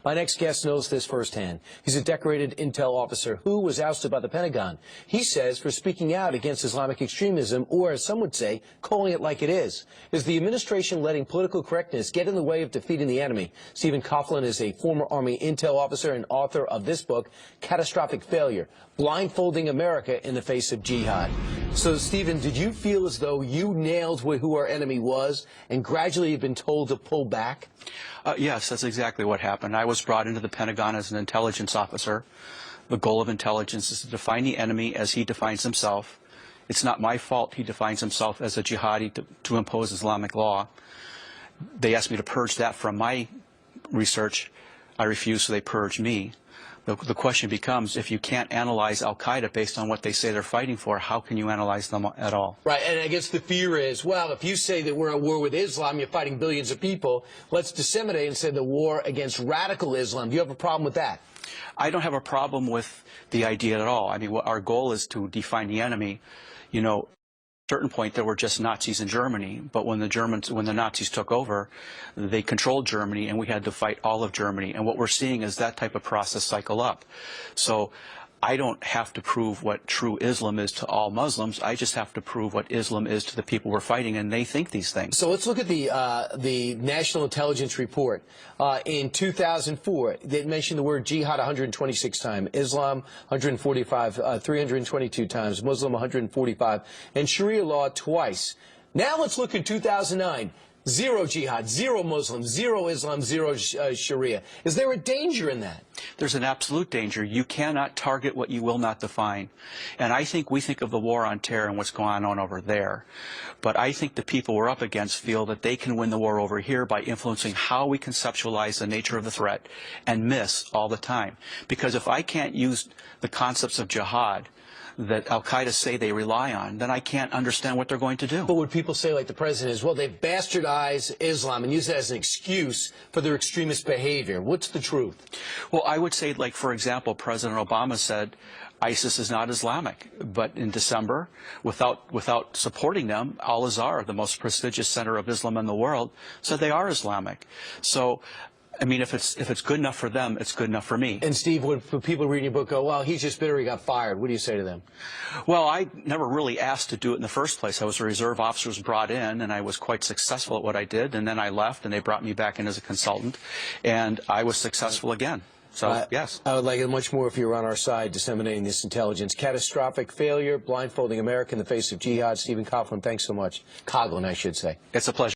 My next guest knows this firsthand. He's a decorated intel officer who was ousted by the Pentagon. He says for speaking out against Islamic extremism, or as some would say, calling it like it is. Is the administration letting political correctness get in the way of defeating the enemy? Stephen Coughlin is a former Army intel officer and author of this book, Catastrophic Failure, Blindfolding America in the Face of Jihad. So, Stephen, did you feel as though you nailed who our enemy was and gradually have been told to pull back? Yes, that's exactly what happened. I was brought into the Pentagon as an intelligence officer. The goal of intelligence is to define the enemy as he defines himself. It's not my fault he defines himself as a jihadi to impose Islamic law. They asked me to purge that from my research. I refused, so they purged me. The question becomes, if you can't analyze al-Qaeda based on what they say they're fighting for, how can you analyze them at all? Right, and I guess the fear is, well, if you say that we're at war with Islam, you're fighting billions of people, let's disseminate and say the war against radical Islam. Do you have a problem with that? I don't have a problem with the idea at all. I mean, our goal is to define the enemy. You know, at a certain point there were just Nazis in Germany, but when the Nazis took over, they controlled Germany and we had to fight all of Germany. And what we're seeing is that type of process cycle up. So I don't have to prove what true Islam is to all Muslims. I just have to prove what Islam is to the people we're fighting, and they think these things. So let's look at the National Intelligence Report. In 2004, they mentioned the word jihad 126 times, Islam 145, 322 times, Muslim 145, and Sharia law twice. Now let's look in 2009. Zero jihad, zero Muslims, zero Islam, zero Sharia. Is there a danger in that? There's an absolute danger. You cannot target what you will not define. And I think we think of the war on terror and what's going on over there. But I think the people we're up against feel that they can win the war over here by influencing how we conceptualize the nature of the threat and miss all the time. Because if I can't use the concepts of jihad that al-Qaeda say they rely on, then I can't understand what they're going to do. But would people say, like the president is, well, they bastardize Islam and use it as an excuse for their extremist behavior? What's the truth? Well, I would say, like, for example, President Obama said ISIS is not Islamic. But in December, without supporting them, Al-Azhar, the most prestigious center of Islam in the world, said they are Islamic. So I mean, if it's good enough for them, it's good enough for me. And Steve, when people reading your book go, well, he's just bitter he got fired, what do you say to them? Well, I never really asked to do it in the first place. I was a reserve officer, was brought in, and I was quite successful at what I did. And then I left, and they brought me back in as a consultant, and I was successful again. So, yes. I would like it much more if you were on our side disseminating this intelligence. Catastrophic Failure, Blindfolding America in the Face of Jihad. Stephen Coughlin, thanks so much. Coughlin, I should say. It's a pleasure.